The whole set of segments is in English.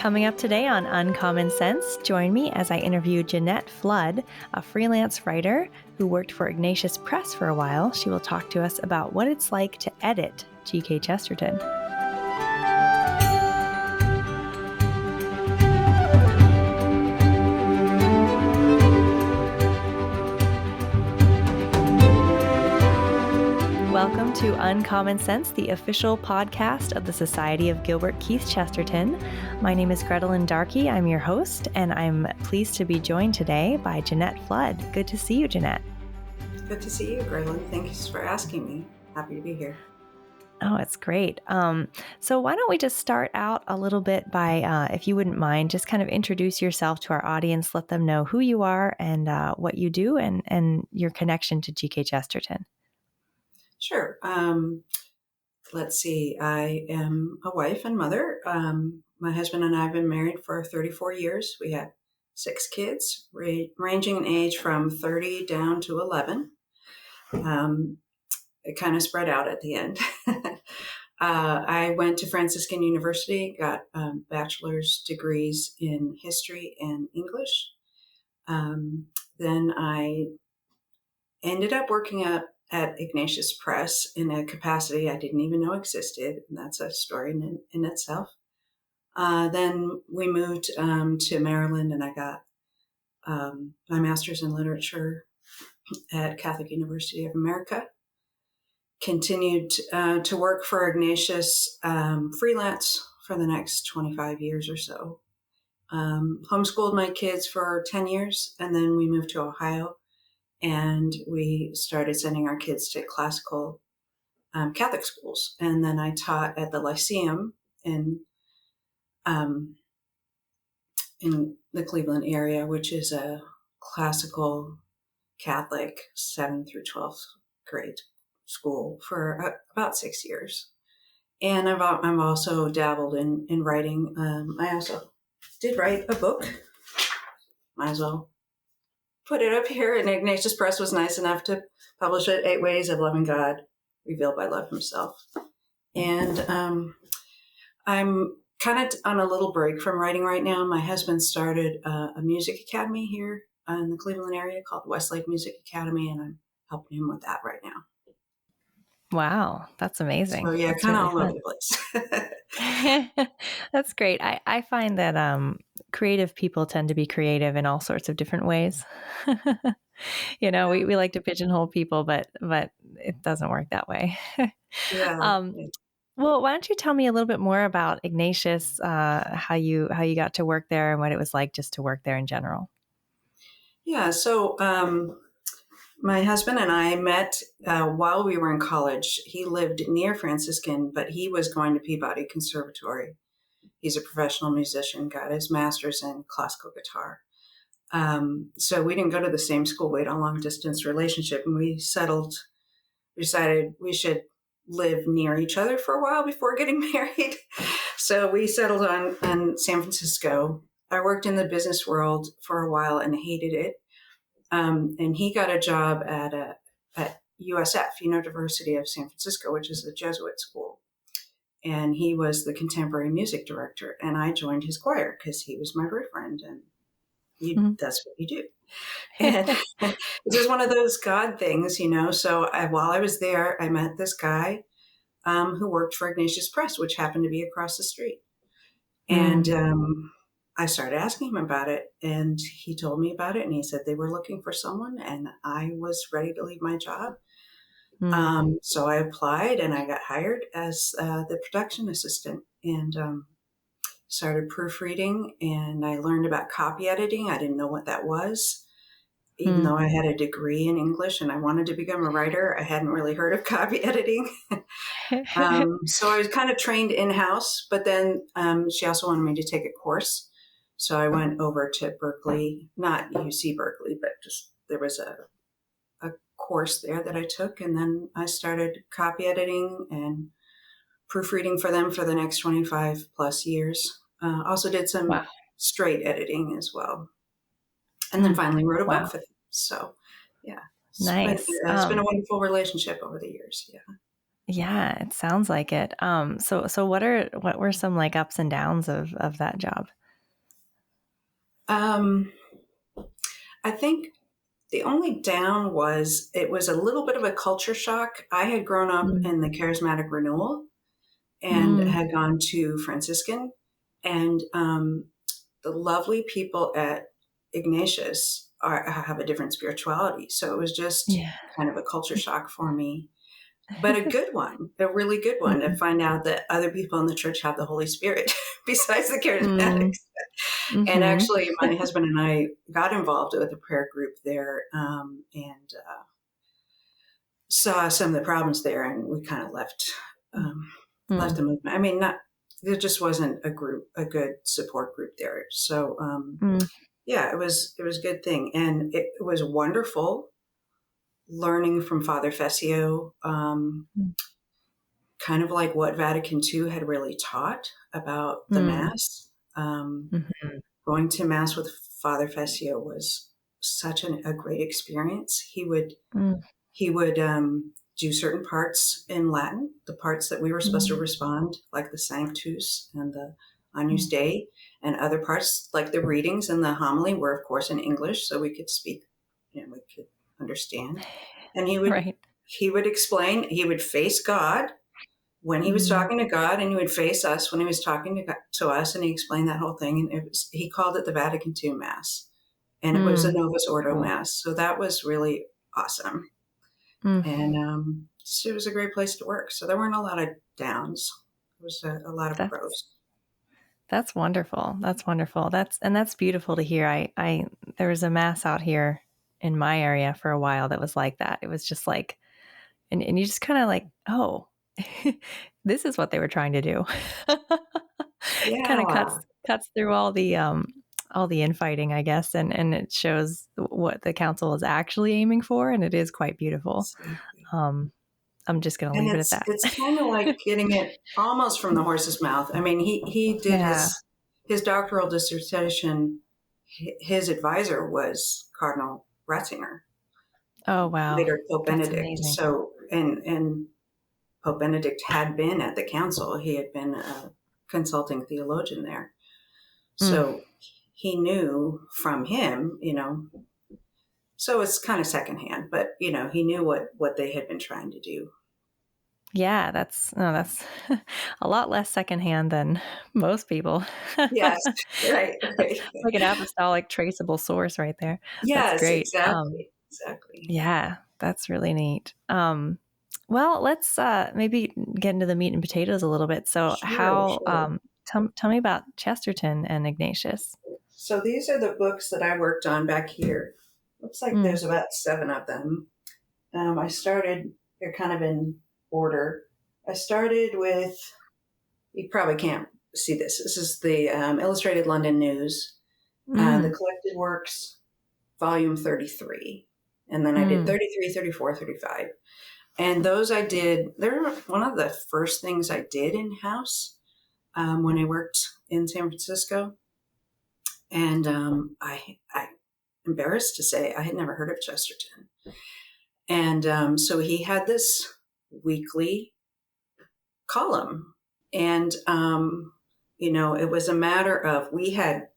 Coming up today on Uncommon Sense, join me as I interview Jeanette Flood, a freelance writer who worked for Ignatius Press for a while. She will talk to us about what it's like to edit G.K. Chesterton. Welcome to Uncommon Sense, the official podcast of the Society of Gilbert Keith Chesterton. My name is Grettelyn Darkey. I'm your host, and I'm pleased to be joined today by Jeanette Flood. Good to see you, Jeanette. Good to see you, Grettelyn. Thanks for asking me. Happy to be here. Oh, it's great. So why don't we just start out a little bit by, if you wouldn't mind, just kind of introduce yourself to our audience, let them know who you are and what you do and your connection to G.K. Chesterton. Sure. Let's see. I am a wife and mother. My husband and I have been married for 34 years. We have 6 kids, ranging in age from 30 down to 11. It kind of spread out at the end. I went to Franciscan University, got bachelor's degrees in history and English. Then I ended up working at Ignatius Press in a capacity I didn't even know existed. And that's a story in itself. Then we moved to Maryland, and I got my master's in literature at Catholic University of America. Continued to work for Ignatius freelance for the next 25 years or so. Homeschooled my kids for 10 years, and then we moved to Ohio. And we started sending our kids to classical Catholic schools. And then I taught at the Lyceum in the Cleveland area, which is a classical Catholic 7th through 12th grade school for about 6 years. And I've also dabbled in writing. I also did write a book. Might as well put it up here, and Ignatius Press was nice enough to publish it, 8 Ways of Loving God, Revealed by Love Himself. And I'm kind of on a little break from writing right now. My husband started a music academy here in the Cleveland area called Westlake Music Academy, and I'm helping him with that right now. Wow, that's amazing. So yeah, that's kind of really all over the place. That's great. I find that creative people tend to be creative in all sorts of different ways. We like to pigeonhole people, but it doesn't work that way. Yeah. Well, why don't you tell me a little bit more about Ignatius, how you got to work there and what it was like just to work there in general? Yeah. So my husband and I met while we were in college. He lived near Franciscan, but he was going to Peabody Conservatory. He's a professional musician, got his master's in classical guitar. So we didn't go to the same school. We had a long distance relationship, and we decided we should live near each other for a while before getting married. So we settled on San Francisco. I worked in the business world for a while and hated it. And he got a job at USF, University of San Francisco, which is a Jesuit school. And he was the contemporary music director. And I joined his choir because he was my boyfriend, and that's what you do. And it was one of those God things, So while I was there, I met this guy who worked for Ignatius Press, which happened to be across the street. And I started asking him about it, and he told me about it, and he said they were looking for someone, and I was ready to leave my job. So I applied, and I got hired as the production assistant, and started proofreading, and I learned about copy editing. I didn't know what that was. Even though I had a degree in English and I wanted to become a writer, I hadn't really heard of copy editing. So I was kind of trained in-house, but then she also wanted me to take a course. So I went over to Berkeley, not UC Berkeley, but just there was a course there that I took. And then I started copy editing and proofreading for them for the next 25 plus years. Also did some straight editing as well. And then finally wrote a book for them. So, yeah. Nice. It's been a wonderful relationship over the years. Yeah. Yeah, it sounds like it. So what were some like ups and downs of that job? Um, I think the only down was it was a little bit of a culture shock. I had grown up Mm, in the charismatic renewal and mm, had gone to Franciscan, and the lovely people at Ignatius have a different spirituality. So it was just yeah. kind of a culture shock for me, but a good one, a really good one to Mm, find out that other people in the church have the Holy Spirit besides the mm, charismatics. And mhm. actually, my husband and I got involved with a prayer group there, and saw some of the problems there, and we kind of um, left Mm, the movement. I mean, not there just wasn't a good support group there. So mm, yeah, it was a good thing, and it was wonderful learning from Father Fessio, mm, kind of like what Vatican II had really taught about the mm, Mass. Um, mhm, Going to Mass with Father Fessio was such a great experience. mm, He would do certain parts in Latin, the parts that we were supposed to mm, respond, like the Sanctus and the Agnus mm. Dei, and other parts, like the readings and the homily, were, of course, in English, so we could speak, we could understand. And Right. he would explain. He would face God when he was Mm, talking to God, and he would face us when he was talking to us, and he explained that whole thing. And he called it the Vatican II Mass, and it was a mm. Novus Ordo Cool. Mass, so that was really awesome. Mm. And it was a great place to work. So there weren't a lot of downs. There was a lot of That's pros. that's wonderful. That's wonderful. That's beautiful to hear. I there was a mass out here in my area for a while that was like that. It was just like and you just kind of like, oh, this is what they were trying to do. Kind of Yeah, cuts through all the infighting, I guess, and it shows what the council is actually aiming for, and it is quite beautiful. exactly. Um, I'm just going to And leave it at it's that. kind of like getting it almost from the horse's mouth. I mean, he did Yeah. his doctoral dissertation. His advisor was Cardinal Ratzinger, Oh wow, later Pope that's Benedict. amazing. So and Pope Benedict had been at the council. He had been a consulting theologian there. Mm. So he knew from him, so it's kind of secondhand, but he knew what they had been trying to do. Yeah, that's a lot less secondhand than most people. Yes, right, right. Like an apostolic traceable source right there. That's Yes, great. exactly, exactly. Yeah, that's really neat. Well, let's maybe get into the meat and potatoes a little bit. So, Sure, how? sure. Tell me about Chesterton and Ignatius. So these are the books that I worked on back here. Looks like Mm, there's about 7 of them. I started, they're kind of in order. I started with, you probably can't see this. This is the Illustrated London News, the mm, Collected Works, Volume 33. And then I did mm, 33, 34, 35. And those I did, they're one of the first things I did in house when I worked in San Francisco. And I embarrassed to say I had never heard of Chesterton. And so he had this weekly column. And, it was a matter of, we had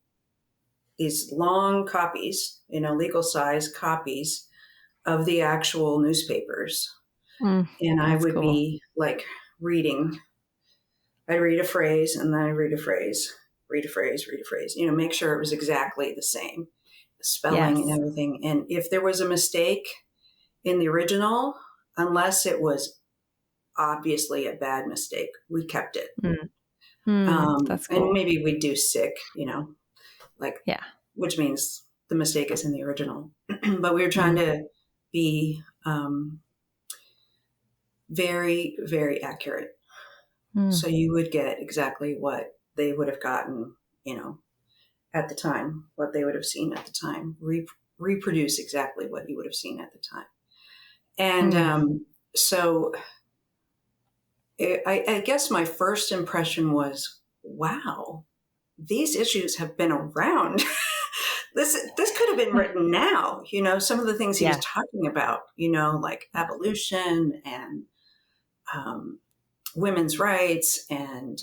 these long copies, legal size copies of the actual newspapers. mm. And I That's would cool. be like reading, I'd read a phrase and then I'd read a phrase, read a phrase, read a phrase, make sure it was exactly the same spelling and Yes. everything. And if there was a mistake in the original, unless it was obviously a bad mistake, we kept it. Mm, mm. That's And cool. maybe we do sick, like, Yeah. which means the mistake is in the original. But we were trying Mm, to be very, very accurate. mm, So you would get exactly what they would have gotten, at the time, what they would have seen at the time, reproduce exactly what you would have seen at the time. And mm. so I guess my first impression was, wow, these issues have been around. This could have been written now. Some of the things he was Yeah. talking about, like evolution and women's rights and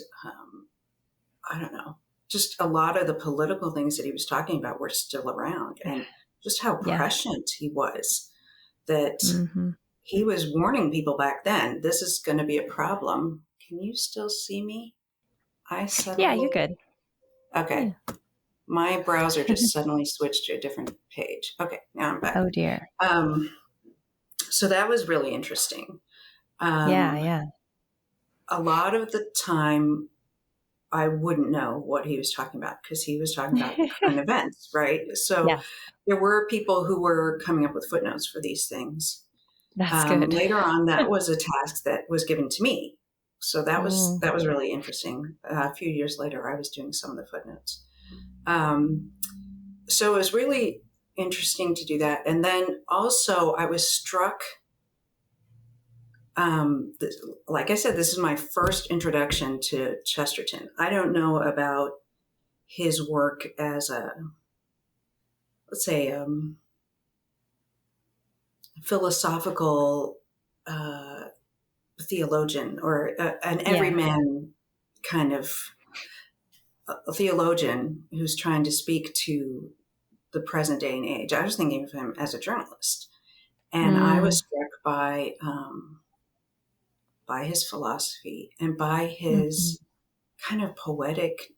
I don't know, just a lot of the political things that he was talking about were still around, and just how Yeah. prescient he was, that Mm-hmm. he was warning people back then, this is going to be a problem. Can you still see me? I Yeah, you're suddenly, good. okay, Yeah. my browser just suddenly switched to a different page. Okay, now I'm back. Oh dear. Um, so that was really interesting. Yeah, Um, yeah. a lot of the time, I wouldn't know what he was talking about because he was talking about current events, right? So Yes, there were people who were coming up with footnotes for these things. that's good. Later on, that was a task that was given to me. So Mm. that was really interesting. A few years later, I was doing some of the footnotes. Um, so it was really interesting to do that. And then also, I was struck. Like I said, this is my first introduction to Chesterton. I don't know about his work as a, let's say, philosophical theologian or an Yeah. everyman kind of a theologian who's trying to speak to the present day and age. I was thinking of him as a journalist, and I was Mm. struck by his philosophy and by Mm-hmm. his kind of poetic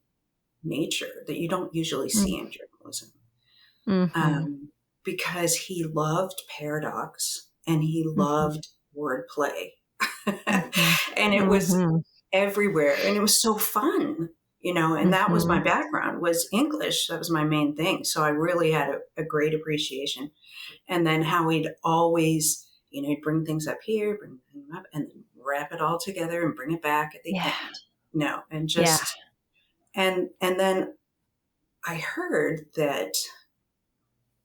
nature that you don't usually see in journalism. Mm-hmm. Because he loved paradox and he Mm-hmm. loved wordplay. Mm-hmm. And it was Mm-hmm. everywhere and it was so fun, and that was my Mm-hmm. background was English. That was my main thing. So I really had a great appreciation. And then how he'd always, he'd bring things up here, bring them up, and then wrap it all together and bring it back at the Yeah. end. No, and Yeah. just and then I heard that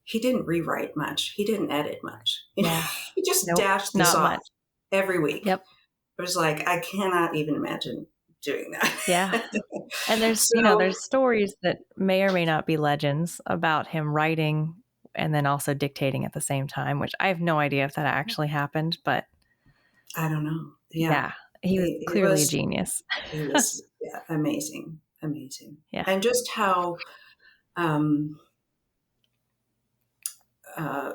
he didn't rewrite much. He didn't edit much. Yeah. He just Nope. dashed this Not off much. every week. Yep. It was like, I cannot even imagine doing Yeah. that. And there's, So there's stories that may or may not be legends about him writing and then also dictating at the same time, which I have no idea if that actually happened, but I don't know. Yeah. yeah, he was He clearly a was, genius. he was yeah, amazing, amazing. Yeah. And just how, um, uh,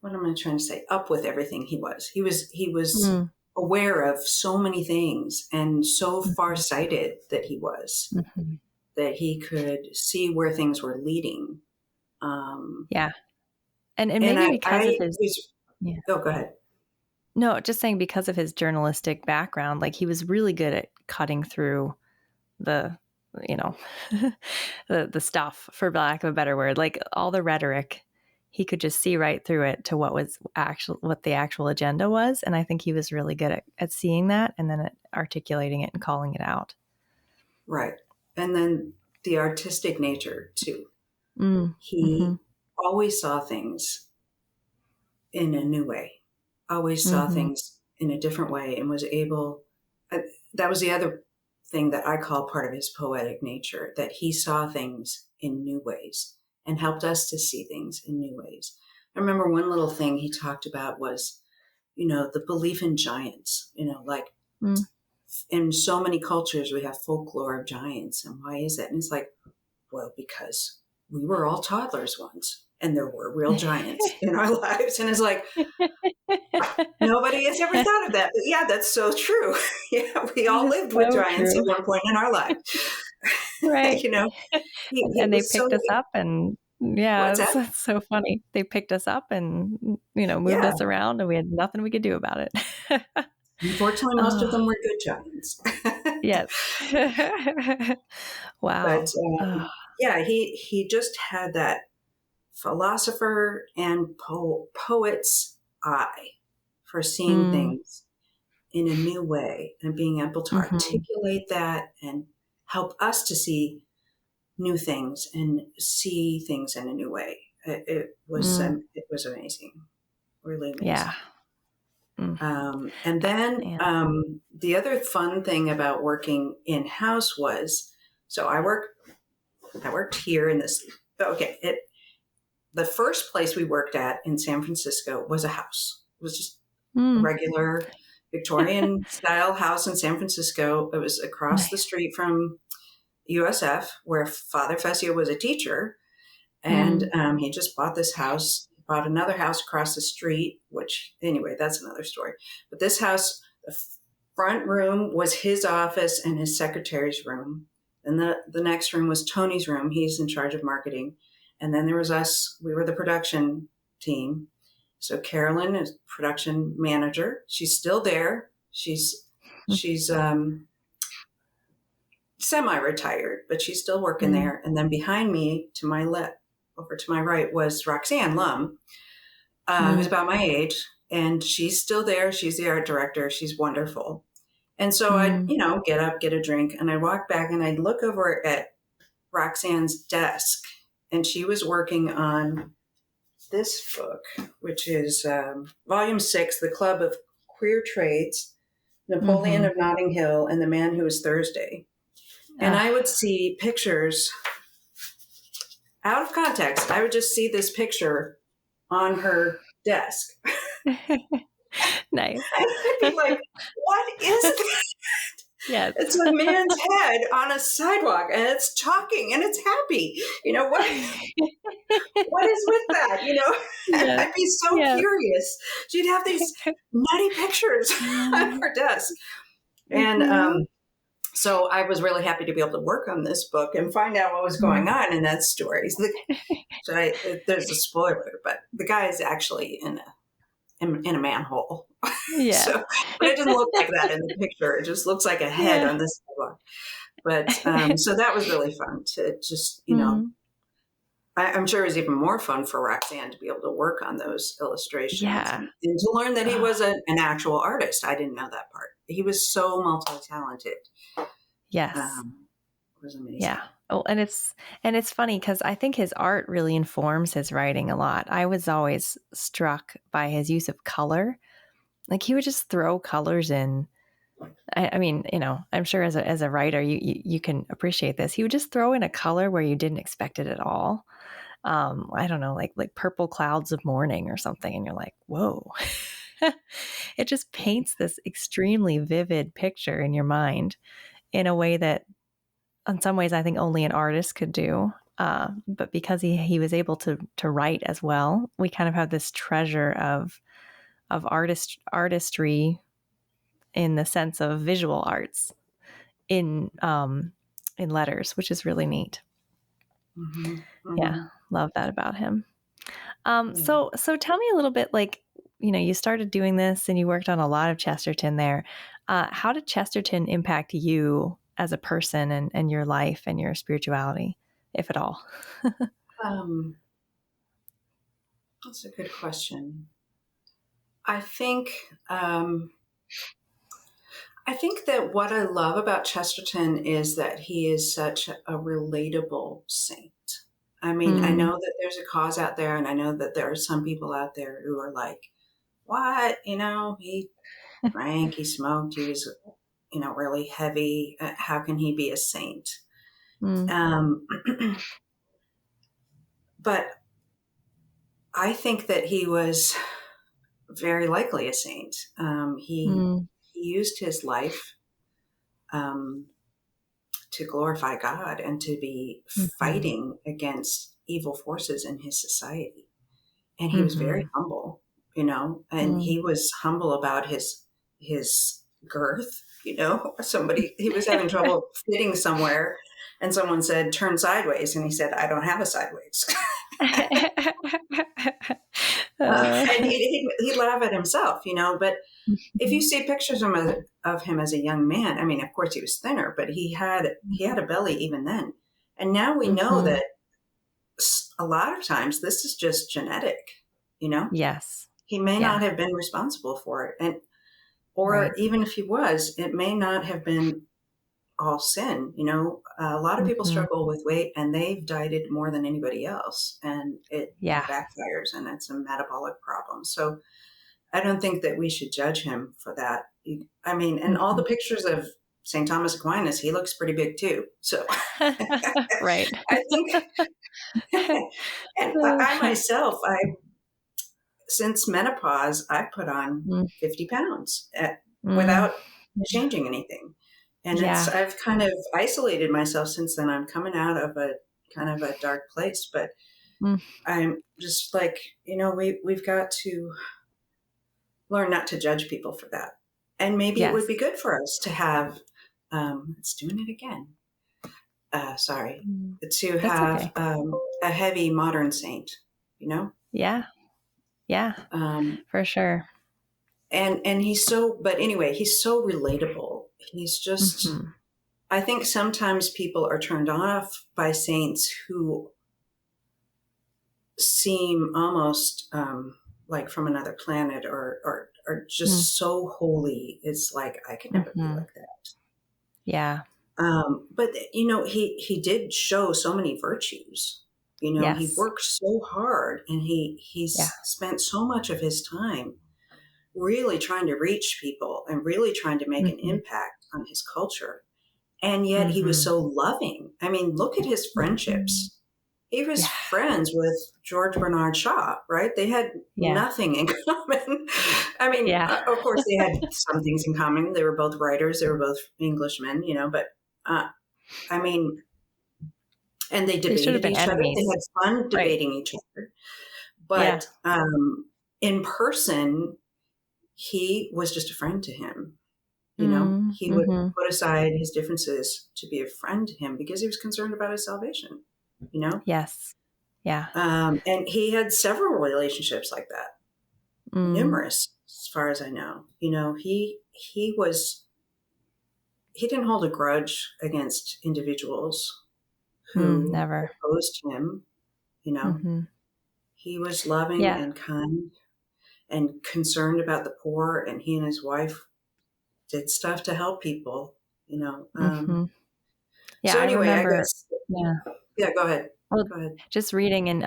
what am I trying to say? Up with everything he was Mm. aware of so many things and so Mhm. far-sighted that he was, Mhm. that he could see where things were leading. Um, Yeah. And and maybe because of I his, was, yeah. oh, go ahead. No, just saying because of his journalistic background, like he was really good at cutting through the, you know, the stuff, for lack of a better word, like all the rhetoric. He could just see right through it to what the actual agenda was. And I think he was really good at seeing that and then at articulating it and calling it out. Right. And then the artistic nature too. Mm. He Mm-hmm. always saw things in a new way, always saw Mm-hmm. things in a different way, and was able, uh, that was the other thing that I call part of his poetic nature, that he saw things in new ways and helped us to see things in new ways. I remember one little thing he talked about was, the belief in giants, like Mm. in so many cultures we have folklore of giants. And why is that? And it's like, well, because we were all toddlers once and there were real giants in our lives. And it's like, nobody has ever thought of that. But yeah, that's so true. Yeah, we That all is lived with so giants at true. one point in our life. Right. you know, he And they was so, picked us up and yeah, what's that? it's so funny. They picked us up and, moved Yeah. us around and we had nothing we could do about it. Unfortunately, most of Oh, them were good giants. yes. But Wow. Oh, yeah, he just had that philosopher and poet's eye for seeing mm, things in a new way and being able to mhm. articulate that and help us to see new things and see things in a new way. Mm, It was amazing, really yeah. amazing. Mm, And then yeah. the other fun thing about working in house was, so I worked here in this. Okay, the first place we worked at in San Francisco was a house. It was just Mm, regular. Victorian style house in San Francisco. It was across the Nice. street from USF, where Father Fessio was a teacher. And Mm, he just bought this house, bought another house across the street, which, anyway, that's another story. But this house, the front room was his office and his secretary's room. And the next room was Tony's room. He's in charge of marketing. And then there was us. We were the production team. So Carolyn is production manager. She's still there. She's semi-retired, but she's still working mm, there. And then behind me, to my left, over to my right, was Roxanne Lum, who's mm, about my age, and she's still there. She's the art director. She's wonderful. And so I'd, mm. get up, get a drink, and I'd walk back and I'd look over at Roxanne's desk, and she was working on this book, which is Volume 6, The Club of Queer Trades, Napoleon Mhm. of Notting Hill, and The Man Who Was Thursday. And I would see pictures out of context. I would just see this picture on her desk. Nice. And I'd be like, what is that? Yes. It's a man's head on a sidewalk and it's talking and it's happy. What is with that? Yes. I'd be so Yes. curious. She'd have these nutty pictures on her desk. And Mhm. so I was really happy to be able to work on this book and find out what was going Mm. on in that story. There's a spoiler, but the guy is actually in a manhole. Yeah. But it doesn't look like that in the picture. It just looks like a head Yeah. on the sidewalk. But so that was really fun to just, Mm. I'm sure it was even more fun for Roxanne to be able to work on those illustrations Yeah. and to learn that he Oh, was an actual artist. I didn't know that part. He was so multi-talented. yes. It was amazing. Yeah. Oh, and it's funny because I think his art really informs his writing a lot. I was always struck by his use of color. Like he would just throw colors in. I mean, I'm sure as a writer, you can appreciate this. He would just throw in a color where you didn't expect it at all. I don't know, like purple clouds of morning or something, and you're like, whoa. It just paints this extremely vivid picture in your mind in a way that, in some ways, I think only an artist could do. But because he was able to write as well, we kind of have this treasure of artistry in the sense of visual arts in letters, which is really neat. Mm-hmm. Yeah, Mm-hmm. love that about him. Yeah. So tell me a little bit, like, you started doing this and you worked on a lot of Chesterton there. How did Chesterton impact you as a person and your life and your spirituality, if at all? Um, that's a good question. I think um, I think that what I love about Chesterton is that he is such a relatable saint. I mean, I Mm, know that there's a cause out there, and I know that there are some people out there who are like, "What? He drank, he smoked, he was, really heavy. How can he be a saint?" mm, Um, but I think that he was very likely a saint. mm, He used his life um, to glorify God and to be mhm, fighting against evil forces in his society. And he was very mhm, humble, and mm. he was humble about his girth. Somebody he was having trouble fitting somewhere, and someone said turn sideways, and he said I don't have a sideways. Uh, And he'd laugh at himself, But if you mhm, see pictures of him as a young man, I mean, of course he was thinner, but he had a belly even then. And now we know mhm. that a lot of times this is just genetic. You know, Yes. he may Yeah. not have been responsible for it, and Right. or even if he was, it may not have been all sin. A lot of people Mhm. struggle with weight, and they've dieted more than anybody else, and it Yeah. backfires, and it's a metabolic problem. So I don't think that we should judge him for that. I mean, and all the Mhm. pictures of St. Thomas Aquinas, he looks pretty big too. So Right. I think, and I myself, since menopause, I put on Mm. 50 pounds. Mm. without changing anything. And Yeah. I've kind of isolated myself since then. I'm coming out of a kind of a dark place, but Mm. I'm just like, we've got to learn not to judge people for that. And maybe it would Yes. be good for us to have, it's doing it again. Sorry, Mm. to That's have okay. a heavy modern saint, Yeah. Yeah, Um, for sure. and but anyway, he's so relatable. He's just, Hmm. I think sometimes people are turned off by saints who seem almost like from another planet, or just so holy. It's like, I could never be Mm-hmm. like that. Yeah. But he did show so many virtues. He Yes. worked so hard, and Yeah. he's spent so much of his time really trying to reach people and really trying to make an Mm-hmm. impact on his culture. And yet he was Mm-hmm. so loving. I mean, look at his Mm-hmm. friendships. He was Yeah. friends with George Bernard Shaw, right? They had Yeah. nothing in common. I mean, Yeah. of course, they had some things in common. They were both writers, they were both Englishmen, but uh, I mean, and they They should have debated been each other. They enemies. had fun Right. debating each other. Yeah. But in person, he was just a friend to him. He would Mm-hmm. put aside his differences to be a friend to him because he was concerned about his salvation, you know? Yes. Yeah. And he had several relationships like that, Mm. numerous, as far as I know. He didn't hold a grudge against individuals who Never. opposed him, you know? Mm-hmm. He was loving Yeah. and kind and concerned about the poor, and he and his wife did stuff to help people. Mm-hmm. Yeah. So I anyway, I remember. guess, Yeah. yeah, go ahead. Well, Go ahead. just reading in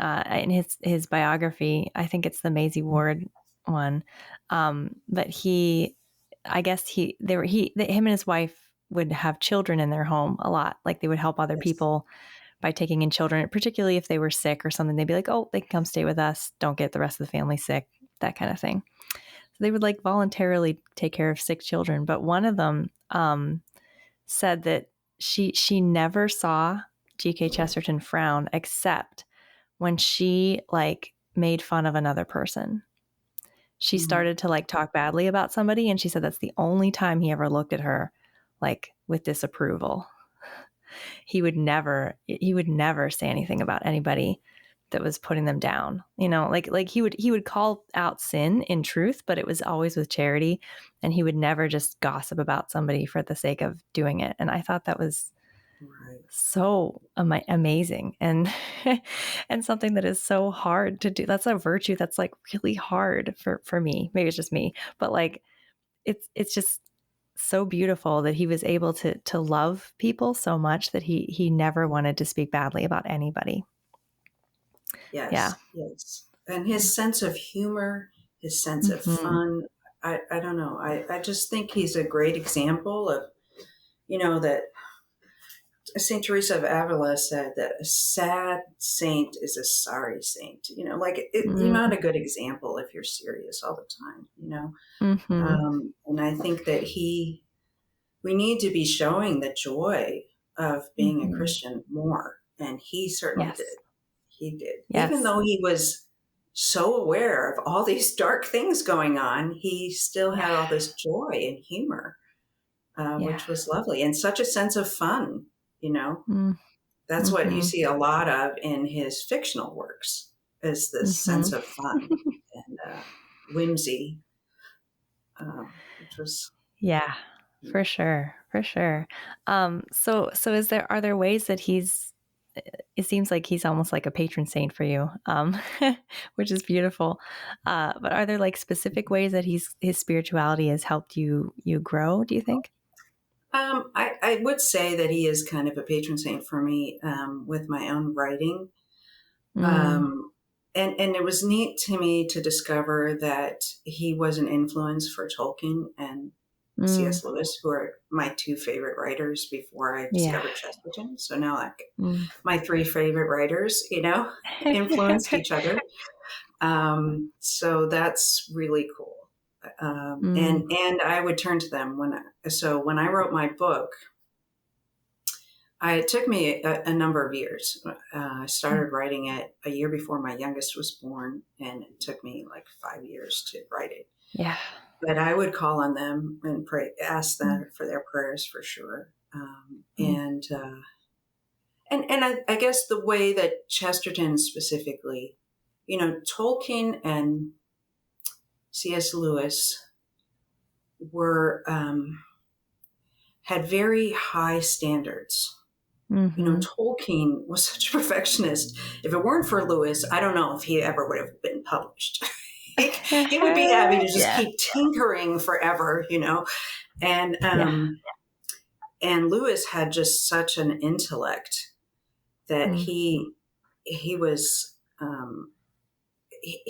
his biography, I think it's the Maisie Ward one. But I guess him and his wife would have children in their home a lot. Like they would help other Yes. people by taking in children, particularly if they were sick or something. They'd be like, "Oh, they can come stay with us. Don't get the rest of the family sick." That kind of thing. So they would like voluntarily take care of sick children. But one of them said that she never saw G.K. Chesterton frown except when she like made fun of another person. She Mhm. started to like talk badly about somebody, and she said that's the only time he ever looked at her like with disapproval. He would never say anything about anybody that was putting them down. Like he would call out sin in truth, but it was always with charity, and he would never just gossip about somebody for the sake of doing it. And I thought that was Right. so amazing, and and something that is so hard to do. That's a virtue that's like really hard for me. Maybe it's just me, but like it's just so beautiful that he was able to love people so much that he never wanted to speak badly about anybody. Yeah. Yes. Yes. And his sense of humor, his sense of Mm-hmm. fun. I don't know. I just think he's a great example of, that St. Teresa of Avila said that a sad saint is a sorry saint. You're not a good example if you're serious all the time. Mm-hmm. And I think that we need to be showing the joy of being a Mm-hmm. Christian more. And he certainly Yes. did. He did. Even Yes. though he was so aware of all these dark things going on, he still Yeah. had all this joy and humor, Yeah. which was lovely, and such a sense of fun. You know, Mm-hmm. that's what you see a lot of in his fictional works, is this Mm-hmm. sense of fun and whimsy, which was. Yeah, for sure. For sure. So are there ways that it seems like he's almost like a patron saint for you, which is beautiful. But are there like specific ways that his spirituality has helped you grow, do you think? I would say that he is kind of a patron saint for me, with my own writing. Mm, Um, and it was neat to me to discover that he was an influence for Tolkien and mm, C.S. Lewis, who are my two favorite writers before I yeah. discovered Chesterton. So now, like, Mm. my three favorite writers, influenced each other. So that's really cool. Mm. And I would turn to them when I wrote my book. It took me a number of years. I started writing it a year before my youngest was born, and it took me like 5 years to write it. Yeah. But I would call on them and ask Mm. them for their prayers for sure. Mm. And I guess the way that Chesterton specifically, Tolkien and C.S. Lewis were had very high standards. Mm-hmm. Tolkien was such a perfectionist. If it weren't for Lewis, I don't know if he ever would have been published. He would be happy to just Yeah. keep tinkering forever, And Yeah. and Lewis had just such an intellect that Mm. he was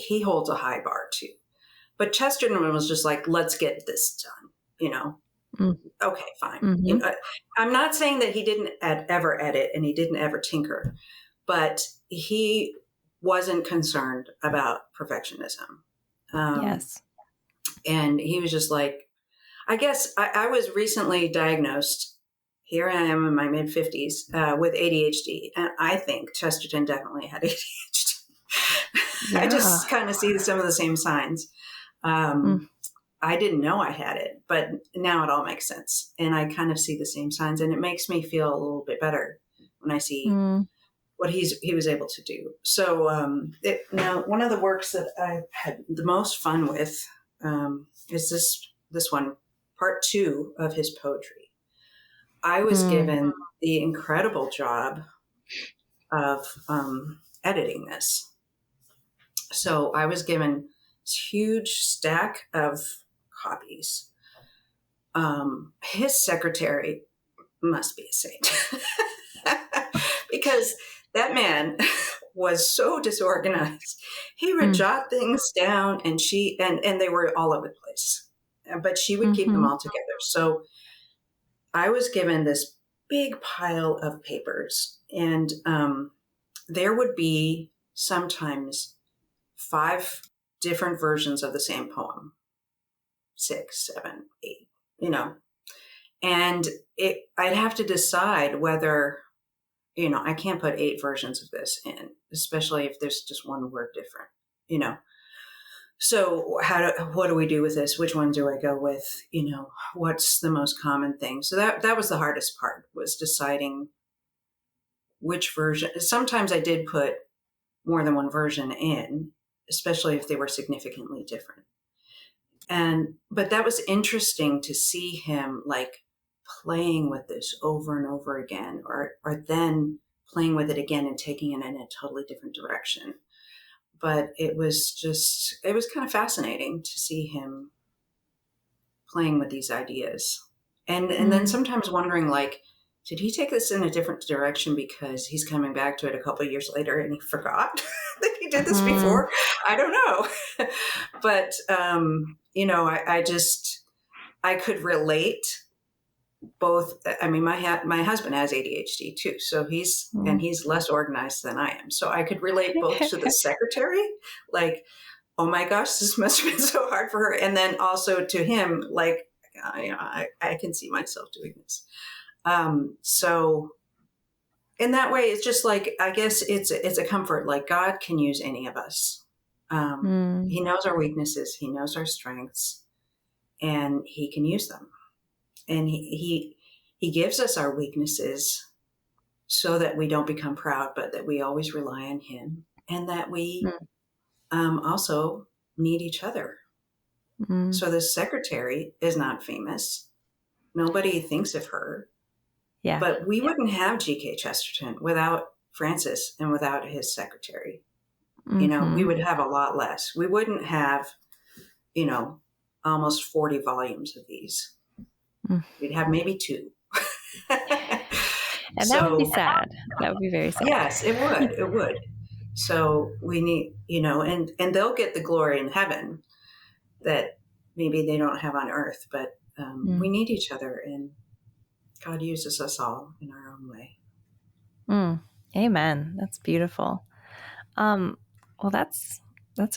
he holds a high bar too. But Chesterton was just like, let's get this done. Mm. Okay, fine. Mm-hmm. I'm not saying that he didn't ever edit and he didn't ever tinker, but he wasn't concerned about perfectionism. Yes. And he was just like, I guess I was recently diagnosed. Here I am in my mid 50s with ADHD. And I think Chesterton definitely had ADHD. I Yeah. just kind of see some of the same signs. Mm. I didn't know I had it, but now it all makes sense. And I kind of see the same signs, and it makes me feel a little bit better when I see Mm. what he was able to do. So now one of the works that I had the most fun with is this one, part 2 of his poetry. I was Mm. given the incredible job of editing this. So I was given this huge stack of copies. His secretary must be a saint because that man was so disorganized. He would Mm. jot things down, and and they were all over the place, but she would keep them Mm-hmm. all together. So I was given this big pile of papers, and there would be sometimes 5 different versions of the same poem, 6, 7, 8, and I'd have to decide whether, I can't put 8 versions of this in, especially if there's just one word different, you know. So what do we do with this? Which one do I go with? What's the most common thing? So that was the hardest part, was deciding which version. Sometimes I did put more than one version in, especially if they were significantly different. But that was interesting to see him like playing with this over and over again, or then playing with it again and taking it in a totally different direction. But it was kind of fascinating to see him playing with these ideas. And then Mm. sometimes wondering, like, did he take this in a different direction because he's coming back to it a couple of years later and he forgot that he did this Mm. before? I don't know. But, I could relate both. I mean, my husband has ADHD too, so Mm. he's less organized than I am. So I could relate both to the secretary, like, oh my gosh, this must have been so hard for her, and then also to him, like, I can see myself doing this. So in that way, it's just like, I guess it's a comfort. Like, God can use any of us. Mm. He knows our weaknesses, he knows our strengths, and he can use them. And he gives us our weaknesses so that we don't become proud, but that we always rely on him, and that we Mm. also need each other. Mm. So the secretary is not famous. Nobody thinks of her, Yeah. but we wouldn't have G.K. Chesterton without Francis and without his secretary. We Mm-hmm. would have a lot less. We wouldn't have, you know, almost 40 volumes of these. Mm. We'd have maybe 2. And that would be So sad. That would be very sad. yes, it would. It would. So we need, and they'll get the glory in heaven that maybe they don't have on earth, but Mm. we need each other, and God uses us all in our own way. Mm. Amen. That's beautiful. Um, well, that's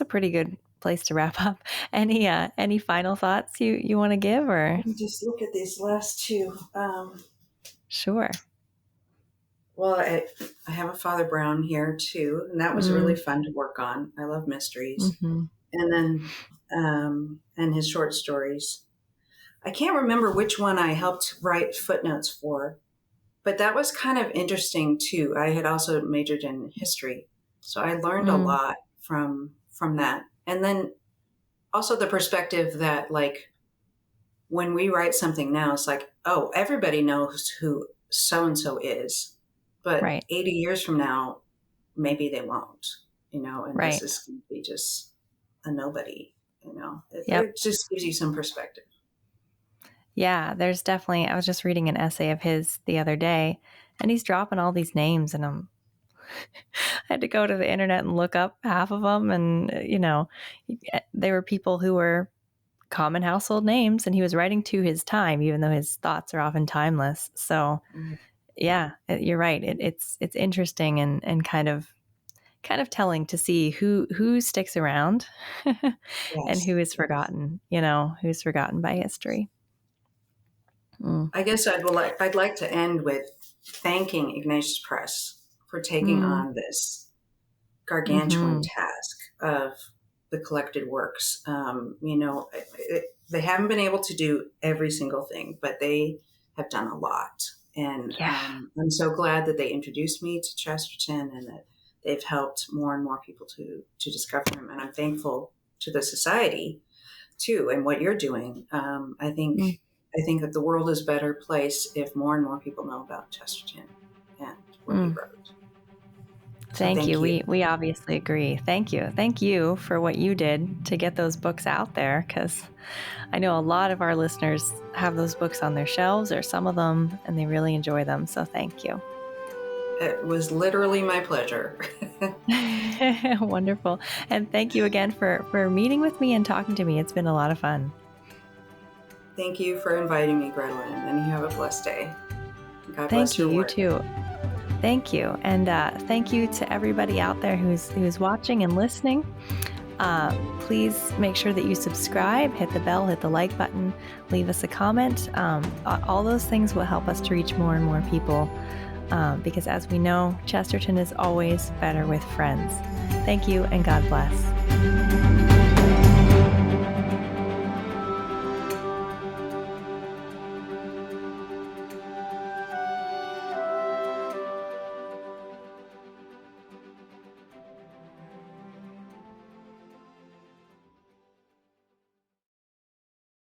a pretty good place to wrap up. Any final thoughts you want to give, or? Let me just look at these last two. Sure. Well, I have a Father Brown here too, and that was really fun to work on. I love mysteries. Mm-hmm. And then, and his short stories. I can't remember which one I helped write footnotes for, but that was kind of interesting too. I had also majored in history, so I learned a lot from that. And then also the perspective that, like, when we write something now, it's like, oh, everybody knows who so-and-so is. But Right. 80 years from now, maybe they won't, and Right. this is going to be just a nobody, Yep. It just gives you some perspective. Yeah, there's definitely, I was just reading an essay of his the other day, and he's dropping all these names, and I had to go to the internet and look up half of them, and, they were people who were common household names, and he was writing to his time, even though his thoughts are often timeless. So yeah, you're right. It's interesting and kind of telling to see who sticks around and who is forgotten, who's forgotten by history. I guess I'd like to end with thanking Ignatius Press for taking on this gargantuan task of the collected works. They haven't been able to do every single thing, but they have done a lot. And I'm so glad that they introduced me to Chesterton and that they've helped more and more people to discover him. And I'm thankful to the society too, and what you're doing. I think that the world is a better place if more and more people know about Chesterton and what he wrote. Thank you. We obviously agree. Thank you for what you did to get those books out there, because I know a lot of our listeners have those books on their shelves, or some of them, and they really enjoy them. So thank you. It was literally my pleasure. Wonderful. And thank you again for meeting with me and talking to me. It's been a lot of fun. Thank you for inviting me, Grettelyn, and you have a blessed day. God bless your work. Thank you, you too. Thank you. And thank you to everybody out there who's watching and listening. Please make sure that you subscribe, hit the bell, hit the like button, leave us a comment. All those things will help us to reach more and more people, because as we know, Chesterton is always better with friends. Thank you, and God bless.